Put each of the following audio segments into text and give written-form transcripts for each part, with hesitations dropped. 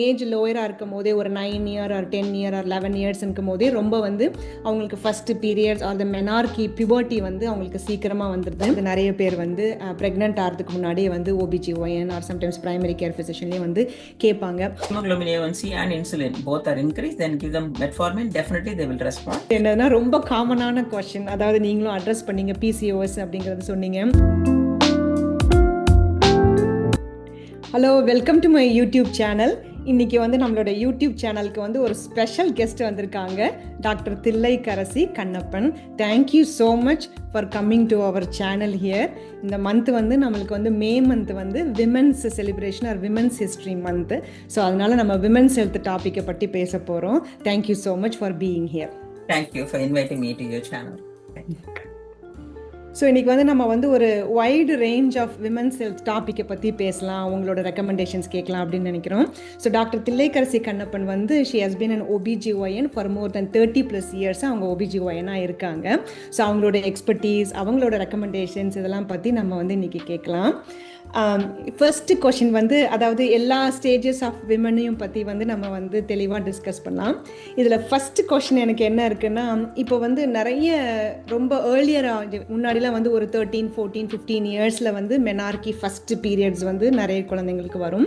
Age லோயராக இருக்கும் போதே ஒரு 9 year R 10 year R 11 years இருக்கும் போதே ரொம்ப வந்து அவங்களுக்கு ஃபஸ்ட்டு பீரியட்ஸ் ஆர் த மெனார்கி பியூபர்ட்டி வந்து அவங்களுக்கு சீக்கிரமாக வந்துடுது. இது நிறைய பேர் வந்து ப்ரெக்னென்ட் ஆகிறதுக்கு முன்னாடியே வந்து OBGYN or sometimes primary care ஃபிசிஷியன்லேயே வந்து கேட்பாங்க. Hemoglobin A1C and insulin both are increased, then give them metformin, definitely they will respond. என்னன்னா ரொம்ப காமனான கொஸ்டின், அதாவது நீங்களும் அட்ரஸ் பண்ணீங்க PCOS அப்படிங்கிறது சொன்னீங்க. Hello, welcome to my YouTube channel. இன்றைக்கி வந்து நம்மளோட யூடியூப் சேனலுக்கு வந்து ஒரு ஸ்பெஷல் கெஸ்ட் வந்திருக்காங்க, doctor Thillai கரசி Kannappan. Thank you so much for coming to our channel here. இந்த மந்த் வந்து நம்மளுக்கு வந்து மே மந்த் வந்து women's celebration or women's history month. So அதனால் நம்ம விமென்ஸ் ஹெல்த் டாப்பிக்கை பற்றி பேச போகிறோம். Thank you so much for being here. Thank you for inviting me to your channel. So இன்றைக்கி வந்து நம்ம வந்து ஒரு wide range of women's health டாப்பிக்கை பற்றி பேசலாம், அவங்களோட ரெக்கமெண்டேஷன்ஸ் கேட்கலாம் அப்படின்னு நினைக்கிறோம். ஸோ டாக்டர் தில்லை கரசி கண்ணப்பன் வந்து she has been an OBGYN for more then 30+ years அவங்க OBGYN-ஆக இருக்காங்க. ஸோ அவங்களோட எக்ஸ்பர்டீஸ், அவங்களோட ரெக்கமெண்டேஷன்ஸ் இதெல்லாம் பற்றி நம்ம வந்து இன்றைக்கி கேட்கலாம். ஃபர்ஸ்ட் கொஷின் வந்து, அதாவது எல்லா ஸ்டேஜஸ் ஆஃப் விமனையும் பற்றி வந்து நம்ம வந்து தெளிவாக டிஸ்கஸ் பண்ணலாம். இதில் ஃபஸ்ட்டு கொஷின் எனக்கு என்ன இருக்குன்னா, இப்போ வந்து நிறைய ரொம்ப ஏர்லியராக முன்னாடிலாம் வந்து ஒரு 13, 14, 15 இயர்ஸில் வந்து மெனார்கி ஃபஸ்ட்டு பீரியட்ஸ் வந்து நிறைய குழந்தைங்களுக்கு வரும்.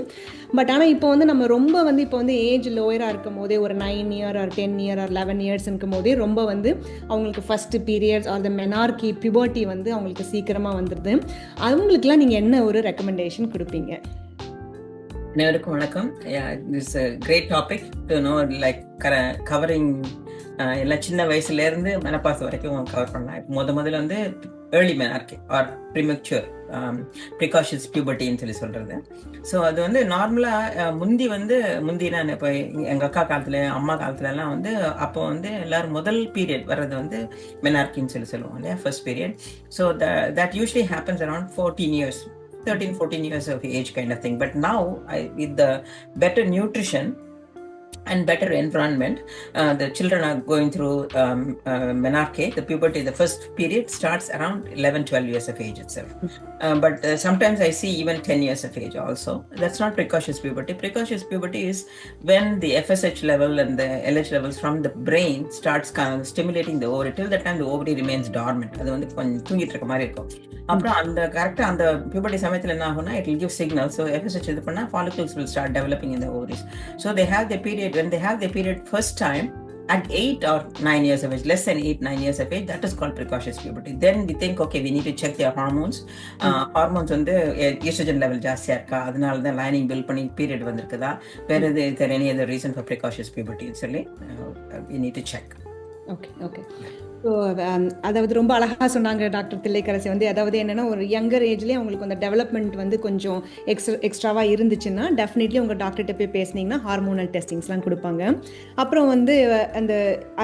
பட் ஆனால் இப்போ வந்து நம்ம ரொம்ப வந்து இப்போ வந்து ஏஜ் லோயராக இருக்கும் போதே ஒரு 9 year R 10 year R 11 years இருக்கும் போதே ரொம்ப வந்து அவங்களுக்கு ஃபஸ்ட்டு பீரியட்ஸ் ஆர் த மெனார்கி பியூபர்ட்டி வந்து அவங்களுக்கு சீக்கிரமாக வந்துடுது. அவங்களுக்குலாம் நீங்கள் என்ன ஒரு ரெக்கமெண்டேஷன் கொடுப்பீங்க? அனைவருக்கும் வணக்கம். This is a great topic to know, like covering எல்லா சின்ன வயசுல இருந்து மெனபாஸ் வரைக்கும் கவர் பண்ணலாம். முதல்ல வந்து ஏர்லி மெனார்கி ஆர் ப்ரிமெக்சூர் precocious pubertyன்னு சொல்றது. ஸோ அது வந்து நார்மலாக முந்தினா இப்போ எங்கள் அக்கா காலத்தில், அம்மா காலத்துலலாம் வந்து அப்போ வந்து எல்லாரும் முதல் பீரியட் வர்றது வந்து மெனார்கின்னு சொல்லுவோம் இல்லையா, first period. So that usually happens around 14 years, 13, 14 years of age kind of thing. But now with the better nutrition and better environment, the children are going through menarche, the puberty. The first period starts around 11, 12 years of age itself. But sometimes I see even 10 years of age also. That's not precocious puberty. Precocious puberty is when the FSH level and the LH levels from the brain starts kind of stimulating the ovary. Till that time the ovary remains dormant. அது வந்து கொஞ்சம் தூங்கிட்டு இருக்க மாதிரி இருக்கும். அப்புறம் அந்த கரெக்டாக அந்த puberty சமயத்தில் என்ன ஆகும்னா, it will give signals. So FSH இது பண்ணால் follicles will start developing in the ovaries. So they have the period. When they have the period first time at 8 or 9 years of age, less than 8, 9 years of age, that is called precocious puberty. Then we think, okay, we need to check their hormones. Hormones வந்து estrogen level ஜாஸ்தியாக இருக்கா, அதனால தான் lining build பண்ணி period வந்திருக்குதா, வேறு there any other reason for precocious puberty சொல்லி we need to check. Okay. So அதாவது ரொம்ப அழகாக சொன்னாங்க டாக்டர் தில்லை கரசி வந்து, அதாவது என்னென்னா ஒரு யங்கர் ஏஜ்லேயே அவங்களுக்கு அந்த டெவலப்மெண்ட் வந்து கொஞ்சம் எக்ஸ்ட்ராவாக இருந்துச்சுன்னா டெஃபினெட்லி உங்கள் டாக்டர்கிட்ட போய் பேசுனீங்கன்னா ஹார்மோனல் டெஸ்டிங்ஸ்லாம் கொடுப்பாங்க. அப்புறம் வந்து அந்த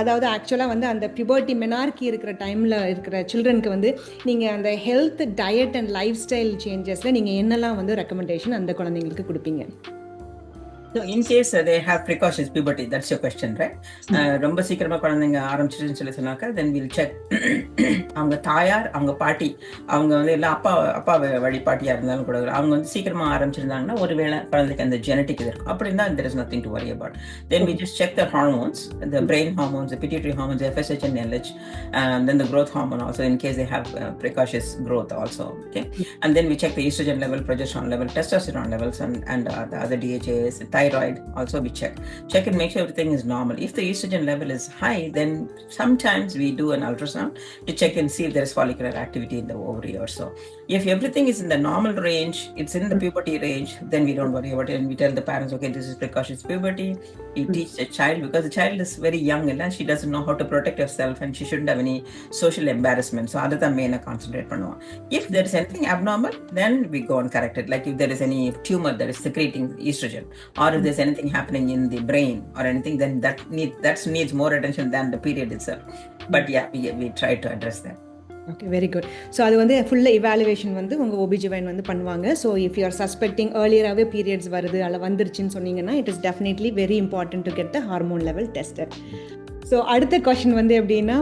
அதாவது ஆக்சுவலாக வந்து அந்த பியூபர்ட்டி மெனார்கி இருக்கிற டைமில் இருக்கிற சில்ட்ரனுக்கு வந்து நீங்கள் அந்த health, diet and life style சேஞ்சஸில் நீங்கள் என்னெல்லாம் வந்து ரெக்கமெண்டேஷன் அந்த குழந்தைங்களுக்கு கொடுப்பீங்க? So in case they have precocious puberty, that's your question, right? ரொம்ப சீக்கிரமா குழந்தைங்க ஆரம்பிச்சிருச்சுன்னு சொன்னாக்கா, then we'll check அவங்க தாயார், அவங்க பாட்டி, அவங்க வந்து எல்லாம் அப்பா வழி பாட்டியா இருந்தாலும் கூட அவங்க வந்து சீக்கிரமா ஆரம்பிச்சிருந்தாங்கன்னா ஒருவேளை குழந்தைக்கு அந்த ஜெனட்டிக் இது இருக்கும். அப்படி இருந்தால் there is nothing to worry about. Then we just check the hormones, the brain hormones, the pituitary hormones, FSH and LH, and then the growth hormone also in case they have precocious growth also. Okay, and then we check the estrogen level, progesterone level, testosterone levels, and the other DHAs, thyroid also we check and make sure everything is normal. If the estrogen level is high, then sometimes we do an ultrasound to check and see if there is follicular activity in the ovary or so. If everything is in the normal range, it's in the puberty range, then we don't worry about it, and we tell the parents, okay, this is precocious puberty. You teach the child, because the child is very young and she doesn't know how to protect herself and she shouldn't have any social embarrassment. So other than main concentrate பண்ணுவோம். If there is anything abnormal, then we go and correct it. Like if there is any tumor that is secreting estrogen, or if there's anything happening in the brain or anything, then that needs more attention than the period itself. But yeah, we try to address that. Okay, very good. So அது வந்து ஃபுல்லாக evaluation வந்து உங்கள் OBGYN வந்து பண்ணுவாங்க. So if you are suspecting ஏர்லியராகவே periods வருது, அதில் வந்துருச்சுன்னு சொன்னீங்கன்னா, it is definitely very important to get the hormone level tested. So அடுத்த கொஷின் வந்து எப்படின்னா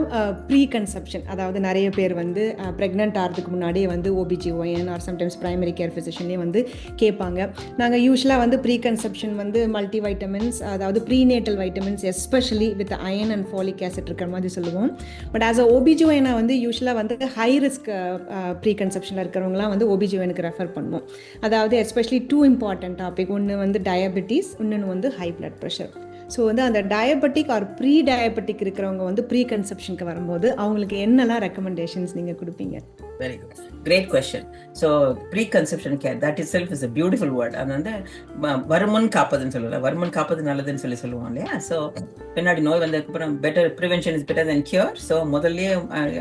ப்ரீ கன்செப்ஷன், அதாவது நிறைய பேர் வந்து ப்ரெக்னென்ட் ஆகிறதுக்கு முன்னாடியே வந்து OBGYN or sometimes primary care ஃபிசிஷியன்லேயே வந்து கேட்பாங்க. நாங்கள் யூஸ்வலாக வந்து ப்ரீ கன்செப்ஷன் வந்து மல்டி வைட்டமின்ஸ், அதாவது prenatal vitamins especially with iron and folic acid இருக்கிற மாதிரி சொல்லுவோம். பட் ஆஸ் அ OBGYN வந்து யூஸ்வலாக வந்து ஹை ரிஸ்க் ப்ரீ கன்செப்ஷனில் இருக்கிறவங்களாம் வந்து OBGYNக்கு ரெஃபர் பண்ணுவோம். அதாவது எஸ்பெஷலி 2 இம்பார்ட்டன்ட் டாபிக், ஒன்று வந்து டயபெட்டிஸ், இன்னொன்று வந்து ஹை பிளட் ப்ரெஷர். ஸோ வந்து அந்த டயபெட்டிக் ஆர் ப்ரீ டயபெட்டிக் இருக்கிறவங்க வந்து ப்ரீ கன்செப்ஷனுக்கு வரும்போது அவங்களுக்கு என்னெல்லாம் ரெக்கமெண்டேஷன்ஸ் நீங்கள் கொடுப்பீங்க? Very good. Great question. So preconception care, that itself is a beautiful word. அது வந்து வருமுன் காப்பதுன்னு சொல்லல, வருமுன் காப்பது நல்லதுன்னு சொல்லுவோம் இல்லையா? ஸோ பின்னாடி நோய் வந்ததுக்கு அப்புறம் better prevention is better then cure. So முதல்லயே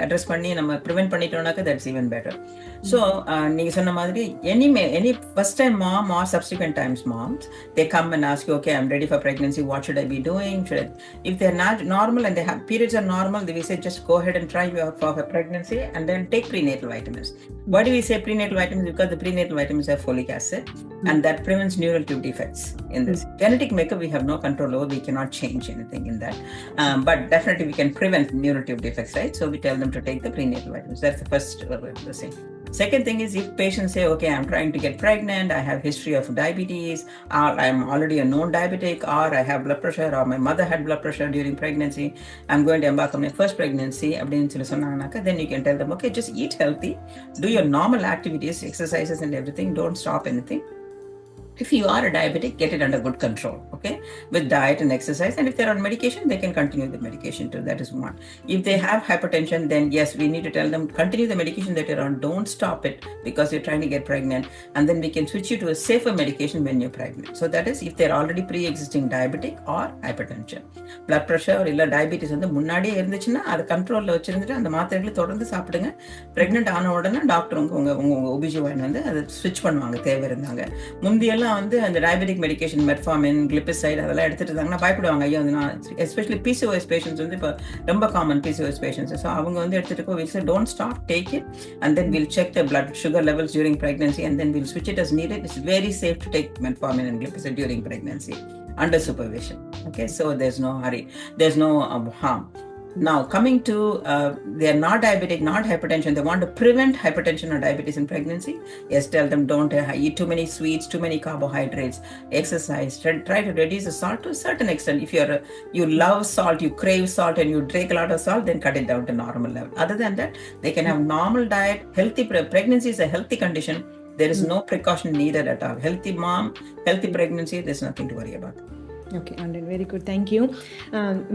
அட்ரஸ் பண்ணி நம்ம ப்ரிவென்ட் பண்ணிட்டோம்னாக்க தட்ஸ் ஈவன் பெட்டர். ஸோ நீங்க சொன்ன மாதிரி any first time mom or subsequent times moms they come and ask you, okay I am ready for pregnancy, what should I be doing? If they are not normal and they have periods are normal, they will say just go ahead and try for pregnancy and then take prenatal vitamins. Why do we say prenatal vitamins? Because the prenatal vitamins have folic acid and that prevents neural tube defects. In this genetic makeup we have no control over, we cannot change anything in that, but definitely we can prevent neural tube defects, right? So we tell them to take the prenatal vitamins. That's the first thing. Second thing is, if patients say, okay, I'm trying to get pregnant, I have history of diabetes, or I'm already a known diabetic, or I have blood pressure, or my mother had blood pressure during pregnancy, I'm going to embark on my first pregnancy, then you can tell them, okay, just eat healthy, do your normal activities, exercises and everything, don't stop anything. If you are a diabetic, get it under good control, okay, with diet and exercise. And if they're on medication, they can continue the medication too. That is one. If they have hypertension, then yes, we need to tell them, continue the medication that you're on. Don't stop it because you're trying to get pregnant. And then we can switch you to a safer medication when you're pregnant. So that is if they're already pre-existing diabetic or hypertension. Blood pressure or illa diabetes வந்து முன்னாடியே இருந்துச்சுன்னா அது கண்ட்ரோல்ல வச்சிருந்துட்டு அந்த மாத்திரைகளை தொடர்ந்து சாப்பிடுங்க. Pregnant ஆன உடனே டாக்டர் உங்க OBGYN வந்து அதை ஸ்விட்ச் பண்ணுவாங்க தேவை இருந்தாங்க. முந்தியெல்லாம் வந்து அந்த டயபெட்டிக் மெடிகேஷன் மெட்ஃபார்மின், கிளிபிசைட் அதெல்லாம் எடுத்துட்டு இருந்தாங்கன்னா பயப்படுவாங்க. ஐயோ எஸ்பெஷலி PCOS பேஷன்ஸ் வந்து இப்போ ரொம்ப காமன் PCOS பேஷன்ஸ். ஸோ அவங்க வந்து எடுத்துட்டு will say don't stop, take it and then will check the blood sugar levels during pregnancy and then we'll switch it as needed. It's very safe to take metformin and glipizide during pregnancy under supervision. Okay, so there's no hurry, there's no harm. Now coming to they are not diabetic, not hypertension, they want to prevent hypertension or diabetes in pregnancy. Yes, tell them don't eat too many sweets, too many carbohydrates, exercise, try to reduce the salt to a certain extent. If you love salt, you crave salt and you drink a lot of salt, then cut it down to normal level. Other than that, they can have normal diet. Healthy pregnancy is a healthy condition. There is no precaution needed at all. Healthy mom, healthy pregnancy, there's nothing to worry about. Okay, very good, thank you.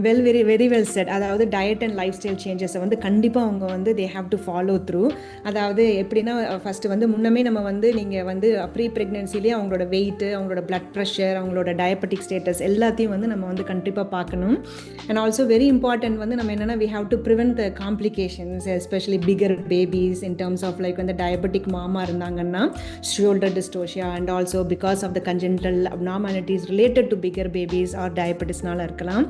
Very well set. அதாவது diet and life style சேஞ்சஸை வந்து கண்டிப்பாக அவங்க வந்து they have to follow through. அதாவது எப்படின்னா first வந்து முன்னமே நம்ம வந்து நீங்கள் வந்து ப்ரீ ப்ரெக்னென்சிலேயே அவங்களோட வெயிட்டு, அவங்களோட பிளட் ப்ரெஷர், அவங்களோட டயபெட்டிக் ஸ்டேட்டஸ் எல்லாத்தையும் வந்து நம்ம வந்து கண்டிப்பாக பார்க்கணும். அண்ட் ஆல்சோ வெரி இம்பார்ட்டன்ட் வந்து நம்ம என்னென்னா we have to prevent the complications, especially bigger babies in terms of like வந்து டயபெட்டிக் மாமா இருந்தாங்கன்னா shoulder dystocia and also because of the congenital abnormalities related to bigger baby or டயபெட்டிஸ்னால இருக்கலாம்.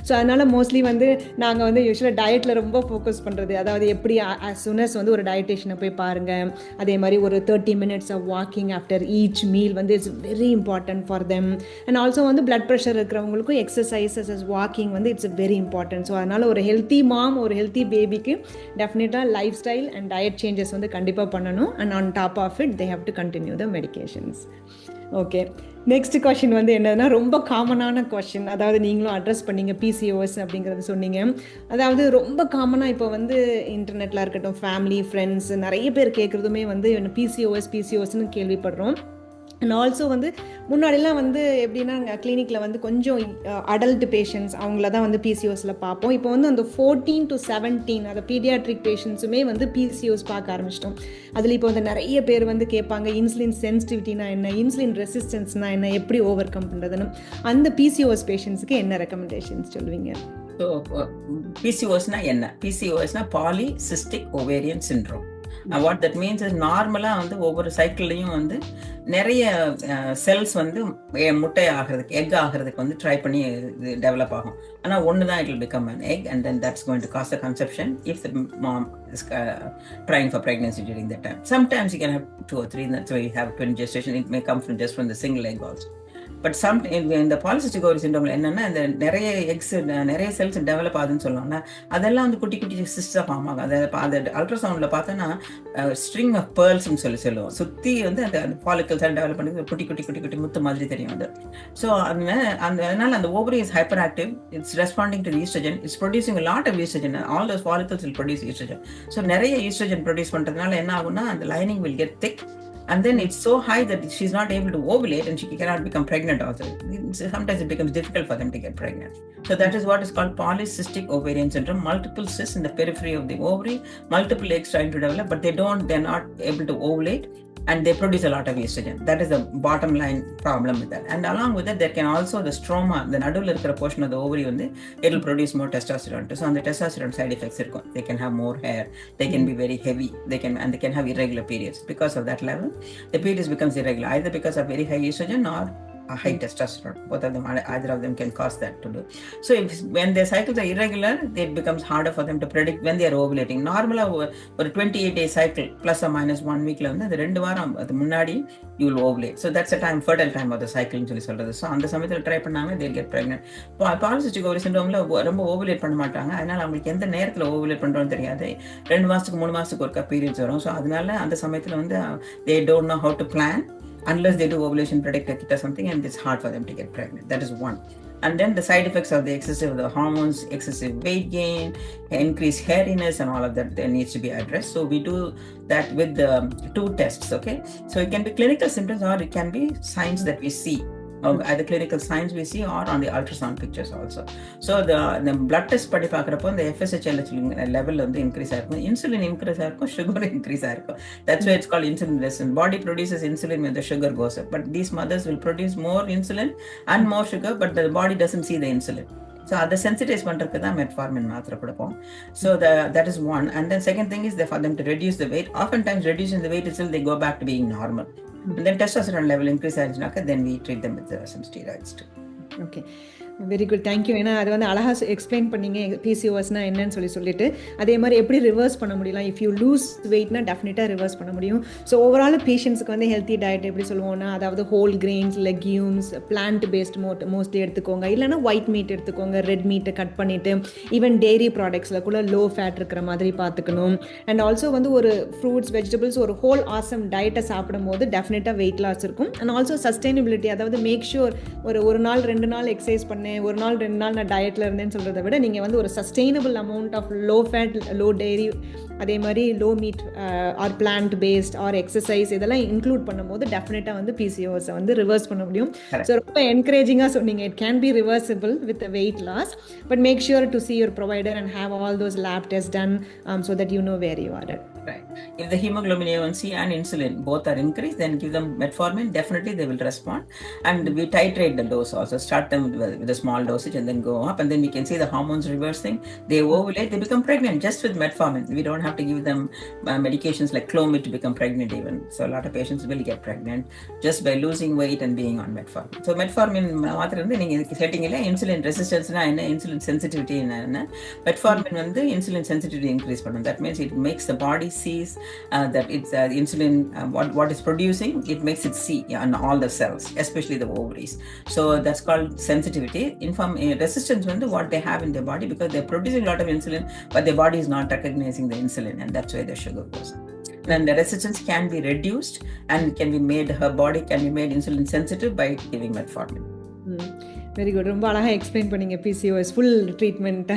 So அதனால் mostly வந்து நாங்கள் வந்து யூஸ்வலாக டயட்டில் ரொம்ப ஃபோக்கஸ் பண்ணுறது, அதாவது எப்படி as soon as வந்து ஒரு டயட்டிஷியனை போய் பாருங்கள், அதே மாதிரி ஒரு 30 minutes of walking after each meal வந்து it's very important for them. And also வந்து பிளட் ப்ரெஷர் இருக்கிறவங்களுக்கும் எக்ஸசைசஸ் அஸ் வாக்கிங் வந்து இட்ஸ் வெரி இம்பார்ட்டன்ட். ஸோ அதனால் ஒரு ஹெல்த்தி மாம், ஒரு ஹெல்த்தி பேபிக்கு டெஃபினட்டாக life style and diet changes வந்து கண்டிப்பாக பண்ணணும். And on top of it they have to continue the medications. Okay, next question வந்து என்னன்னா ரொம்ப காமனான கொஷின், அதாவது நீங்களும் அட்ரஸ் பண்ணீங்க PCOS அப்படிங்கிறது சொன்னீங்க. அதாவது ரொம்ப காமனாக இப்போ வந்து இன்டர்நெட்டில் இருக்கட்டும், ஃபேமிலி ஃப்ரெண்ட்ஸ் நிறைய பேர் கேட்குறதுமே வந்து PCOSன்னு கேள்விப்படுறோம். அண்ட் ஆல்சோ வந்து முன்னாடிலாம் வந்து எப்படின்னா கிளினிக்கில் வந்து கொஞ்சம் அடல்ட் பேஷண்ட்ஸ் அவங்கள தான் வந்து PCOSல பார்ப்போம். இப்போ வந்து அந்த 14 to 17 அந்த பீடியாட்ரிக் பேஷண்ட்ஸுமே வந்து PCOS பார்க்க ஆரம்பிச்சிட்டோம். அதில் இப்போ வந்து நிறைய பேர் வந்து கேட்பாங்க இன்சுலின் சென்சிட்டிவிட்டினா என்ன, இன்சுலின் ரெசிஸ்டன்ஸ்னா என்ன, எப்படி ஓவர் கம் பண்ணுறதுன்னு. அந்த PCOS பேஷண்ட்ஸுக்கு என்ன ரெக்கமெண்டேஷன்ஸ் சொல்லுவீங்க? ஸோ PCOSனா என்ன? PCOSனா polycystic ovarian syndrome. What that means is நார்மலாக வந்து ஒவ்வொரு சைக்கிள்லையும் வந்து நிறைய செல்ஸ் வந்து முட்டை ஆகிறதுக்கு, எக் ஆகிறதுக்கு வந்து ட்ரை பண்ணி டெவலப் ஆகும். ஆனால் ஒன்று தான் it will become an egg and then that's going to cause a conception if the mom is trying for pregnancy during that time. Sometimes you can have 2 or 3, that's why you have twin gestation. It may come from just from the single egg also. But some இந்த polycystic ovary சிண்ட்ரோம்ல என்னன்னா இந்த நிறைய X நிறைய cells develop ஆகுதுன்னு சொல்லுவாங்க. அதெல்லாம் வந்து குட்டி குட்டி சிஸ்டா ஃபார்ம் ஆகும். அதை அல்ட்ராசவுண்ட்ல பார்த்தோன்னா ஸ்ட்ரிங் ஆஃப் பேர்ல்ஸ்னு சொல்லுவோம். சுற்றி வந்து அந்த ஃபாலிக்கல்ஸ் டெவலப் பண்ணி குட்டி குட்டி குட்டி குட்டி முத்து மாதிரி தெரியும் அது. ஸோ அதனால அந்த ovary is hyperactive. It's responding to estrogen. It's producing lot of estrogen. All those follicles will produce estrogen. So நிறைய ஈஸ்ட்ரோஜன் ப்ரொடியூஸ் பண்றதுனால என்ன ஆகும்னா அந்த lining will get thick. And then it's so high that she's not able to ovulate and she cannot become pregnant also. Sometimes it becomes difficult for them to get pregnant. So that is what is called polycystic ovarian syndrome. Multiple cysts in the periphery of the ovary, multiple eggs trying to develop, but they're not able to ovulate and they produce a lot of estrogen. That is the bottom line problem with that. And along with that, there can also the stroma, the நடுவுல இருக்கிற portion of the ovary வந்து it will produce more testosterone. So on the testosterone side effects இருக்கும். They can have more hair, they can be very heavy, they can have irregular periods. Because of that level, the periods becomes irregular either because of very high estrogen or a high testosterone. Both of them, either of them can cause that to do. So when their cycles are irregular, it becomes harder for them to predict when they are ovulating. Normally ஒரு 28-day cycle plus or minus 1 weekல வந்து அந்த 2 வாரம் அது முன்னாடி you will ovulate. So that's the time, fertile time of the cycle னு சொல்லி சொல்றது. So அந்த சமயத்துல ட்ரை பண்ணாங்க, they'll get pregnant. Polycystic ovary சிண்ட்ரோம்ல ரொம்ப ஓவுலேட் பண்ண மாட்டாங்க. அதனால அவங்களுக்கு எந்த நேரத்துல ஓவுலேட் பண்றோம்னு தெரியாது. 2 மாசத்துக்கு 3 மாசத்துக்கு ஒருக்கா பீரியட்ஸ் வரும். ஸோ அதனால அந்த சமயத்துல வந்து they don't know how to plan unless they do ovulation predictor kit or something, and it's hard for them to get pregnant. That is one. And then the side effects of the hormones, excessive weight gain, increased hairiness, and all of that needs to be addressed. So we do that with the 2 tests, okay? So it can be clinical symptoms or it can be signs that we see. Either clinical signs we see or on the ultrasound pictures also. So the blood test பண்ணி பார்க்குறப்போ the FSH level வந்து increase ஆயிருக்கும், insulin increase ஆயிருக்கும், sugar increase ஆயிருக்கும். That's why it's called insulin resistance. Body produces insulin when the sugar goes up, but these mothers will produce more insulin and more sugar, but the body doesn't see the insulin. So அதை sensitize பண்றதுக்கு தான் metformin மாத்திரை கொடுப்போம். So that is one. And then second thing is for them to reduce the weight. Oftentimes reducing the weight itself, they go back to being normal. And then testosterone level increase ஆயிடுச்சுனாக்க then we treat them with some steroids too. Okay, very good, thank you. ஏன்னா அது வந்து அழகாக explain பண்ணீங்க பிசிஓஎஸ்னா என்னன்னு சொல்லிட்டு அதே மாதிரி எப்படி ரிவர்ஸ் பண்ண முடியலாம். இஃப் யூ லூஸ் வெயிட்னா டெஃபினட்டாக ரிவர்ஸ் பண்ண முடியும். ஸோ ஓவரால் பேஷண்ட்ஸுக்கு வந்து ஹெல்த்தி டயட் எப்படி சொல்லுவோம்னா, அதாவது whole grains, legumes, plant based mostly எடுத்துக்கோங்க. இல்லைனா ஒயிட் மீட் எடுத்துக்கோங்க, ரெட் மீட்டை கட் பண்ணிவிட்டு ஈவன் டெய்ரி ப்ராடக்ட்ஸில் கூட லோ ஃபேட் இருக்கிற மாதிரி பார்த்துக்கணும். அண்ட் ஆல்சோ வந்து ஒரு ஃப்ரூட்ஸ், வெஜிடபிள்ஸ், ஒரு ஹோல் ஆசம் டயட்டை சாப்பிடும் போது டெஃபினட்டாக வெயிட் லாஸ் இருக்கும். அண்ட் ஆல்சோ சஸ்டைனபிலிட்டி, அதாவது மேக் ஷூர் ஒரு நாள் 2 நாள் எக்ஸசைஸ் பண்ணேன், ஒரு நாள் 2 நாள் நான் டயட்டில் இருந்தேன்னு சொல்கிறத விட நீங்கள் வந்து ஒரு sustainable amount of low fat, low dairy, அதே மாதிரி low meat or plant based or exercise இதெல்லாம் இன்க்ளூட் பண்ணும்போது டெஃபினட்டாக வந்து பிசிஓஎஸை வந்து ரிவர்ஸ் பண்ண முடியும். ஸோ ரொம்ப என்கரேஜிங்காக சொன்னீங்க. It can be reversible with weight loss, but make sure to see your provider and have all those lab tests done so that you know where you are at. Right. If the hemoglobin A1C and insulin both are increased, then give them metformin. Definitely they will respond. And we titrate the dose also. Start them with a small dosage and then go up. And then we can see the hormones reversing. They ovulate, they become pregnant just with metformin. We don't have to give them medications like Clomid to become pregnant even. So a lot of patients will get pregnant just by losing weight and being on metformin. So metformin மாத்திரை வந்து நீங்கள் செட்டிங்கில் insulin ரெசிஸ்டன்ஸ்னா என்ன, insulin sensitivity என்ன, metformin வந்து insulin sensitivity increase பண்ணும். That means it makes the body sees that it's insulin, what is producing, it makes it see on all the cells, especially the ovaries. So that's called sensitivity. Resistance வந்து what they have in their body, because they're producing a lot of insulin but their body is not recognizing the insulin, and that's why the sugar goes up. Then the resistance can be reduced and can be made, her body can be made insulin sensitive by giving metformin. Very good, ரொம்ப அழகாக explain பண்ணிங்க PCOS full ட்ரீட்மெண்ட்டை.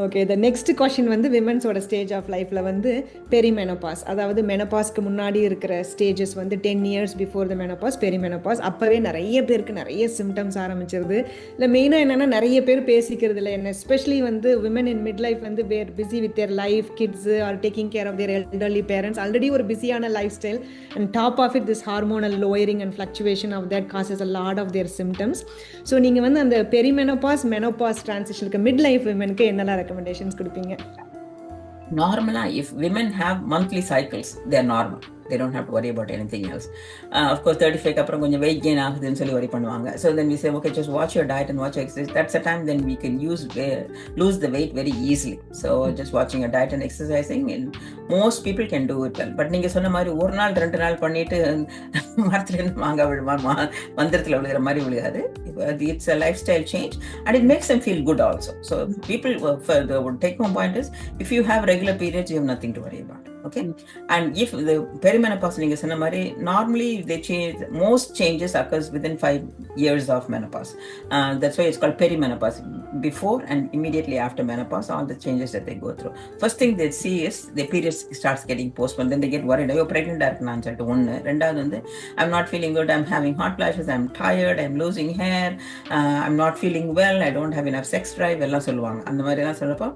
Okay, the next question வந்து விமன்ஸோட stage of லைஃப்பில் வந்து perimenopause, அதாவது மெனோபாஸ்க்கு முன்னாடி இருக்கிற ஸ்டேஜஸ் வந்து 10 years before the menopause, perimenopause. அப்போவே நிறைய பேருக்கு நிறைய சிம்டம்ஸ் ஆரம்பிச்சிருது. இல்லை மெயினாக என்னென்னா நிறைய பேர் பேசிக்கிறது இல்லை. என்ன எஸ்பெஷலி வந்து விமன் இன் மிட் லைஃப் வந்து where busy with their life, kids or taking care of their elderly parents, already ஒரு பிஸியான life style, and top of it this hormonal lowering and fluctuation of that causes a lot of their symptoms. So நீங்கள் வந்து அந்த perimenopause, menopause ட்ரான்சிஷனுக்கு mid life விமனுக்கு என்னெல்லாம் recommendations கொடுப்பீங்க? Normally, if women have monthly cycles, they are normal. They don't have to worry about anything else. Of course, 35 அப்புறம் கொஞ்சம் weight gain ஆகுதுன்னு சொல்லி worry பண்ணுவாங்க. So then we say, okay, just watch your diet and watch your exercise. That's the time then we can lose the weight very easily. So just watching your diet and exercising, and most people can do it well. But நீங்க சொன்ன மாதிரி ஒரு நாள் 2 நாள் பண்ணிட்டு மரத்துல இருந்து மாங்காய் விழுமா மந்திரத்துல விழுகிற மாதிரி விழுகாது. It's a lifestyle change and it makes them feel good also. So people, the take home point is, if you have regular periods, you have nothing to worry about. Okay. And if the perimenopause, நீங்க சொன்ன மாதிரி, normally they change, most changes occurs within 5 years of menopause. That's why it's called perimenopause. Before and immediately after menopause, all the changes that they go through. First thing they see is the period starts getting postponed. Then they get worried. You're pregnant நான் சொல்லிட்டு ஒன்று. ரெண்டாவது வந்து, I'm not feeling good, I'm having hot flashes, I'm tired, I'm losing hair, I'm not feeling well, I don't have enough sex drive, எல்லாம் சொல்லுவாங்க. அந்த மாதிரி எல்லாம் சொல்றப்போ,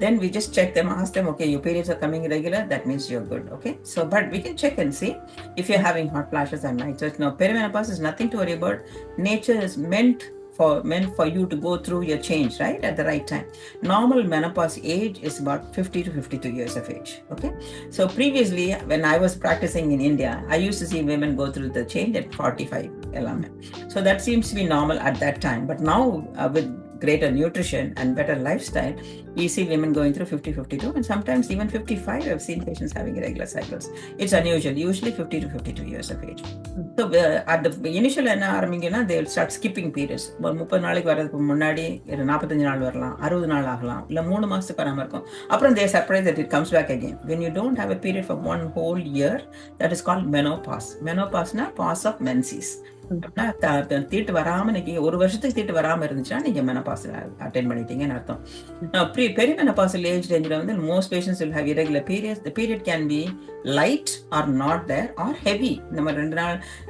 then we just check them, ask them, okay, your periods are coming regular, that means you're good. Okay, so but we can check and see if you're having hot flashes and night sweats. Now perimenopause is nothing to worry about. Nature is meant for you to go through your change right at the right time. Normal menopause age is about 50 to 52 years of age. Okay, so previously when I was practicing in India, I used to see women go through the change at 45 elame. So that seems to be normal at that time. But now with greater nutrition and better lifestyle, we see women going through 50, 52 and sometimes even 55. I've seen patients having irregular cycles. It's unusual, usually 50 to 52 years of age. So at the initial என்ன ஆரம்பிங்கன்னா, they will start skipping periods. 30 நாளைக்கு வரதுக்கு முன்னாடி 45 நாள் வரலாம், 60 நாள் ஆகலாம், இல்ல 3 மாசத்துக்கு வராம இருக்கும். அப்புறம் they are surprised that it comes back again. When you don't have a period for one whole year, that is called menopause. Menopause na pause of menses. தீட்டு வராம நீங்க ஒரு வருஷத்துக்கு தீட்டு வராம இருந்துச்சுன்னா நீங்க மெனபாஸ் அட்டெண்ட் பண்ணிட்டீங்கன்னு அர்த்தம். பெரிமெனபாசல் ஏஜ் ரேஞ்சில் வந்து most patients will have irregular periods. The period can be light or not there or heavy. இந்த மாதிரி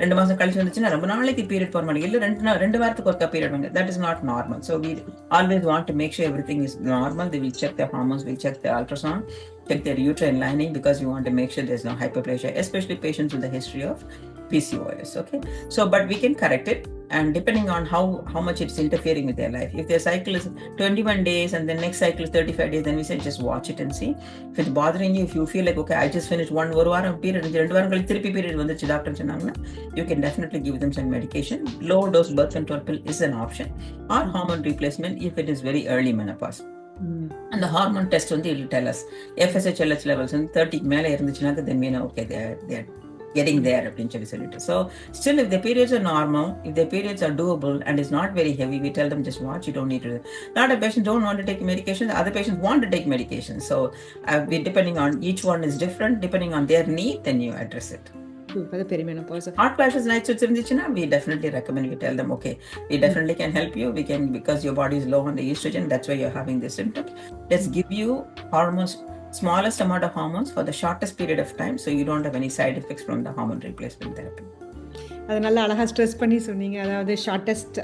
2 மாசம் கழிச்சு வந்துச்சுன்னா ரொம்ப நாளைக்கு பீரியட் போற மாதிரி, இல்ல 2 வாரத்துக்கு ஒருக்கா பீரியட் வந்து, that is not normal. So we always want to make sure everything is normal. They will check their hormones, we check the ultrasound, check their uterine lining, because we want to make sure there's no hyperplasia, especially patients with a history of PCOS. Okay, so but we can correct it, and depending on how much it's interfering with their life. If their cycle is 21 days and the next cycle is 35 days, then we say just watch it and see. If it's bothering you, if you feel like, okay, I just finished one varam period, 2 varam kalichu thirupi period vanduchu doctor சொன்னாங்கன்னா, you can definitely give them some medication. Low dose birth control pill is an option, or hormone replacement if it is very early menopause. And the hormone test வந்து it will tell us FSH LH levels வந்து 30 மேல இருந்துச்சுன்னா, then we know, okay, they are getting there அப்படின்னு சொல்லிட்டு. So still, if the periods are normal, if the periods are doable and is not very heavy, we tell them just watch, you don't need to. Not a patient don't want to take medication, other patients want to take medication. So depending on each one is different, depending on their need, then you address it. For the perimenopause, hot flashes, night sweats irundhuchuna, we definitely recommend, we tell them, okay, we definitely can help you, we can, because your body is low on the estrogen, that's why you're having this symptom. Let's give you hormones, smallest amount of hormones for the shortest period of time, so you don't have any side effects from the hormone replacement therapy. அது நல்லா அழகாக stress பண்ணி சொன்னீங்க. அதாவது shortest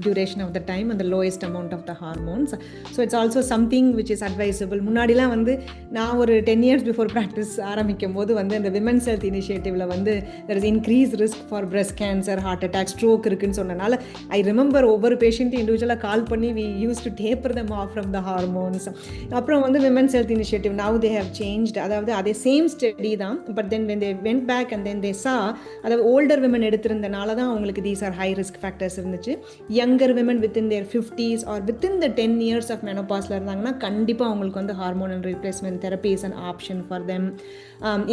duration of the time and lowest amount of the hormones. So it's also something which is advisable. முன்னாடிலாம் வந்து நான் ஒரு 10 years பிஃபோர் ப்ராக்டிஸ் ஆரம்பிக்கும் போது வந்து இந்த விமென்ஸ் ஹெல்த் இனிஷியேட்டிவில் வந்து there is increase risk for breast cancer, heart attack, stroke இருக்குன்னு சொன்னனால ஐ ரிமெம்பர் ஒவ்வொரு பேஷண்ட்டும் இண்டிவிஜுவலாக கால் பண்ணி we use to taper them off from the hormones. அப்புறம் வந்து women's health initiative now they have changed. அதாவது அதே சேம் ஸ்டடி தான், but then when they went back and then they saw, அதாவது ஓல்டர் விமன் இருந்தனால தான் அவங்களுக்கு these are high risk factors இருந்துச்சு. Younger women within their 50s or within the 10 years of மெனோபாஸில் இருந்தாங்கன்னா கண்டிப்பாக அவங்களுக்கு வந்து hormonal replacement therapy is an option for them.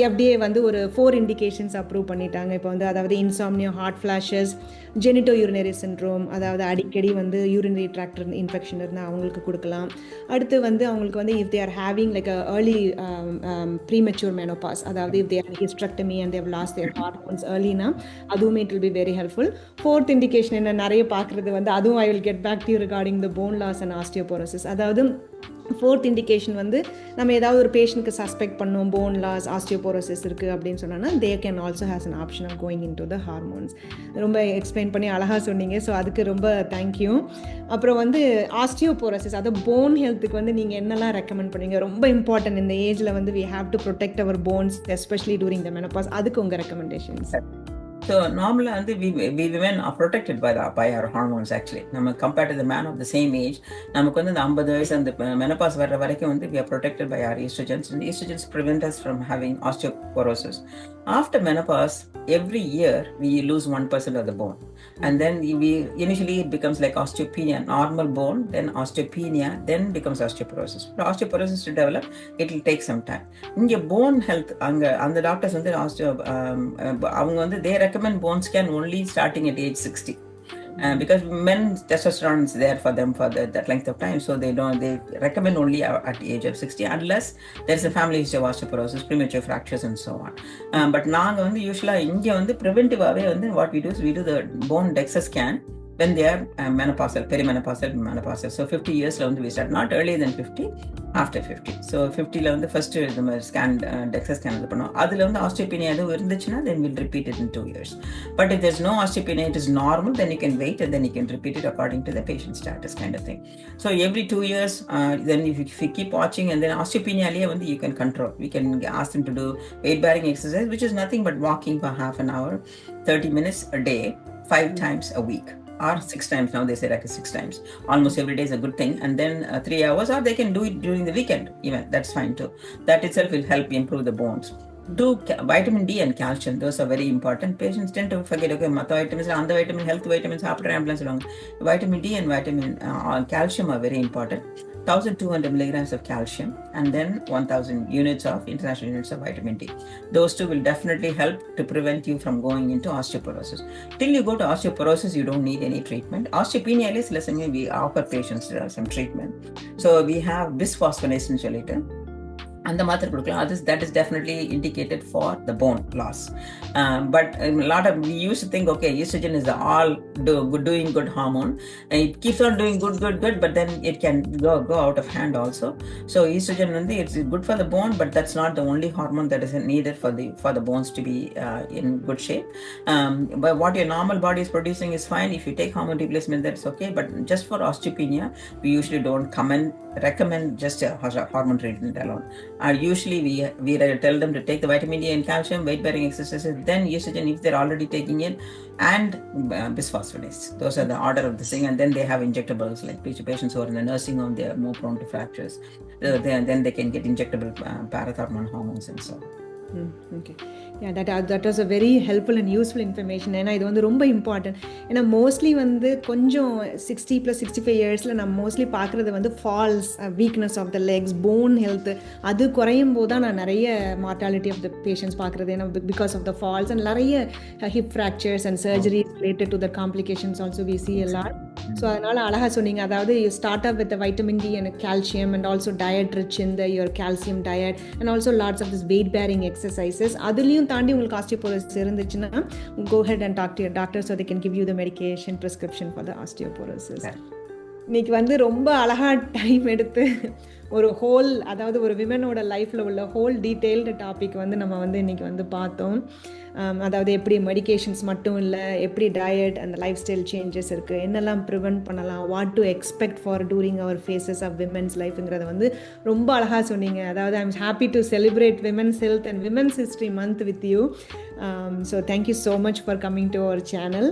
FDA வந்து ஒரு 4 இண்டிகேஷன்ஸ் அப்ரூவ் பண்ணிட்டாங்க இப்போ வந்து. அதாவது insomnia, hot flashes, genitourinary syndrome, அதாவது அடிக்கடி வந்து யூரினரி ட்ராக்ட் இன்ஃபெக்ஷன் இருந்தால் அவங்களுக்கு கொடுக்கலாம். அடுத்து வந்து அவங்களுக்கு வந்து if they are having like early premature menopause, அதாவது if they are hysterectomy and they've lost their hormones ஏர்லினா, அதுவுமே it will be very helpful. 4th indication என்ன நிறைய பார்க்குறது வந்து, அதுவும் I will get back to regarding the bone loss and osteoporosis. அதாவது 4th indication வந்து நம்ம ஏதாவது ஒரு பேஷண்ட்க்கு சஸ்பெக்ட் பண்ணோம் போன் லாஸ், ஆஸ்டியோபோரோசிஸ் இருக்குது அப்படின்னு சொன்னோன்னா, they can also has an option of going in to the hormones. ரொம்ப எக்ஸ்பிளைன் பண்ணி அழகாக சொன்னீங்க. ஸோ அதுக்கு ரொம்ப தேங்க்யூ. அப்புறம் வந்து ஆஸ்டியோபோரோசிஸ், அது போன் ஹெல்த்துக்கு வந்து நீங்கள் என்னெல்லாம் ரெக்கமெண்ட் பண்ணுவீங்க? ரொம்ப இம்பார்ட்டன்ட் இந்த ஏஜில் வந்து we have to protect our bones especially during the menopause. அதுக்கு உங்கள் recommendations? So normally we women are protected by our hormones actually. Compared to the man of the same age, நமக்கு வந்து இந்த 50 வயசு அந்த menopause வர்ற வரைக்கும் வந்து we are protected by our estrogens, and estrogens prevent us from having osteoporosis. After menopause, every year we lose 1% of the bone, and then initially it becomes like osteopenia, normal bone, then osteopenia, then becomes osteoporosis. For osteoporosis to develop, it will take some time. இங்க bone health அந்த doctors வந்து அவங்க வந்து they recommend bone scan only starting at age 60. Because men's testosterone is there for them for that length of time, so they recommend only at the age of 60 unless there's a family history of osteoporosis, premature fractures and so on. But நாங்க வந்து யூசுவலா இங்க வந்து preventive-ஆவே வந்து what we do is we do the bone DEXA scan when they are menopausal, perimenopausal, menopausal. So 50 years la வந்து we start, not earlier than 50, after 50. So 50 la வந்து first the scan DEXA scan இது பண்ணுவோம். அதுல வந்து osteopenia எதுவும் இருந்துச்சுன்னா then we'll repeat it in 2 years. But if there's no osteopenia, it is normal, then you can wait and then you can repeat it according to the patient status kind of thing. So every 2 years, then if you keep watching, and then osteopenia liye வந்து you can control. We can ask them to do weight bearing exercise, which is nothing but walking for half an hour, 30 minutes a day, 5 times a week. Or 6 times, now they say like 6 times. Almost every day is a good thing. And then 3 hours, or they can do it during the weekend even. That's fine too. That itself will help improve the bones. Do vitamin D and calcium. Those are very important. Patients tend to forget, okay, matha vitamins, and vitamin, health vitamins, vitamin D and calcium are very important. 1200 milligrams of calcium, and then 1000 units of international units of vitamin D. Those two will definitely help to prevent you from going into osteoporosis. Till you go to osteoporosis, you don't need any treatment. Osteopenia is less, we offer patients some treatment. So we have bisphosphonate insulator. அந்த மாத்திரை கொடுக்கலாம். That is definitely indicated for the bone loss. But a lot of we used to think, okay, estrogen is the doing good hormone. It keeps on doing good, but then it can go out of hand also. So estrogen it's good for the bone, but that's not the only hormone that is needed for the bones to be in good shape. But what your normal body is producing is fine. If you take hormone replacement, that's okay. But just for osteopenia, we usually don't recommend just a hormone treatment alone. Usually we tell them to take the vitamin D and calcium, weight bearing exercises, then estrogen if they're already taking it, and bisphosphonates. Those are the order of the thing. And then they have injectables, like patients who are in the nursing home, they are more prone to fractures. Then they can get injectable parathormone hormones and so on. Okay. Yeah, that was a very helpful and useful information. ஏன்னா இது வந்து ரொம்ப important. ஏன்னா mostly வந்து கொஞ்சம் 60+65 இயர்ஸில் நம்ம mostly பார்க்குறது வந்து falls, weakness of the legs, bone health அது குறையும் போது தான் நான் நிறைய மார்ட்டாலிட்டி ஆஃப் த பேஷண்ட்ஸ் பார்க்குறது. ஏன்னா because of the falls and நிறைய hip fractures and surgery related to the complications also we see a lot. So அதனால் அழகாக சொன்னீங்க. அதாவது you start up with vitamin D and calcium and also diet rich in the your calcium diet and also lots of this weight bearing exercises. அதுலேயும் தாண்டி உங்களுக்கு osteoporosis இருந்துச்சுன்னா go ahead and talk to your doctor so they can give you the medication prescription for the osteoporosis. இன்னைக்கு வந்து ரொம்ப அழகா time எடுத்து ஒரு அதாவது ஒரு விமனோட லைஃப்பில் உள்ள டீட்டெயில்டு டாபிக் வந்து நம்ம வந்து இன்னைக்கு வந்து பார்த்தோம். அதாவது எப்படி மெடிகேஷன்ஸ் மட்டும் இல்லை, எப்படி டயட் அந்த லைஃப் ஸ்டைல் சேஞ்சஸ் இருக்குது, என்னெல்லாம் ப்ரிவெண்ட் பண்ணலாம், what to expect for during our phases of women's லைஃப்ங்கிறத வந்து ரொம்ப அழகாக சொன்னீங்க. அதாவது I am happy to celebrate women's health and women's history month with you. So thank you so much for coming to our channel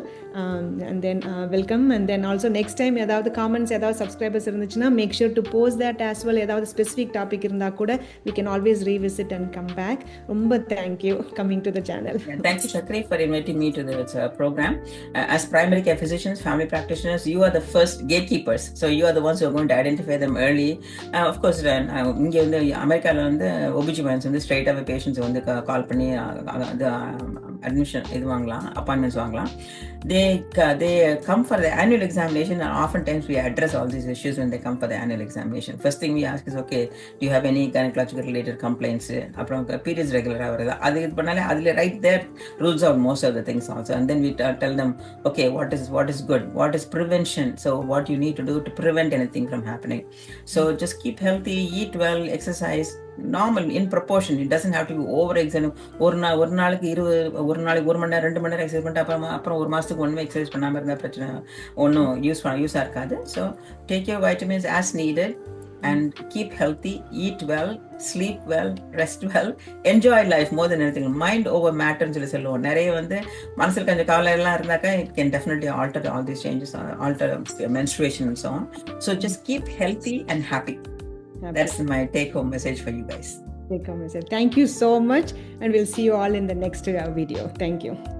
and then welcome. And then also next time ஏதாவது comments ஏதாவது subscribers இருந்துச்சுன்னா make sure to post that as well. ஏதாவது specific topic இருந்தால் கூட we can always revisit and come back. ரொம்ப thank you coming to the channel. Thank you, Chakri, for inviting me to this program. As primary care physicians, family practitioners, you are the first gatekeepers. So you are the ones who are going to identify them early. Of course, இங்க வந்து அமெரிக்காவில் வந்து OBGYNs வந்து straight away patients வந்து கால் பண்ணி admission இது வாங்கலாம், appointments வாங்கலாம். They come for the annual examination, and oftentimes we address all these issues when they come for the annual examination. First thing we ask is, okay, do you have any gynecological related complaints? அப்புறம் periods regular ஆகுறது, அது இது பண்ணாலே அதில் right there rules out most of the things also. And then we tell them, okay, what is good, what is prevention, so what you need to do to prevent anything from happening. So just keep healthy, eat well, exercise normal in proportion. It doesn't have to be over exercise. ஒரு நாளைக்கு 1 மணி நேரம் 2 மணி நேரம் exercise பண்ணிட்டு அப்புறம் ஒரு மாசத்துக்கு ஒன்றுமே exercise பண்ணாமல் இருந்தால் பிரச்சனை ஒன்றும் யூஸாக இருக்காது. So take your vitamins as needed. and keep healthy, eat well, sleep well, rest well, enjoy life more than anything. Mind over matter னு சொல்லி சொல்லுவோம். நிறைய வந்து மனசுல கொஞ்சம் கவலை எல்லாம் இருந்தாக்கா it can definitely alter all these changes, alter menstruation and so on. So just keep healthy and happy. That's my take home message for you guys. Thank you so much, and we'll see you all in the next video. Thank you.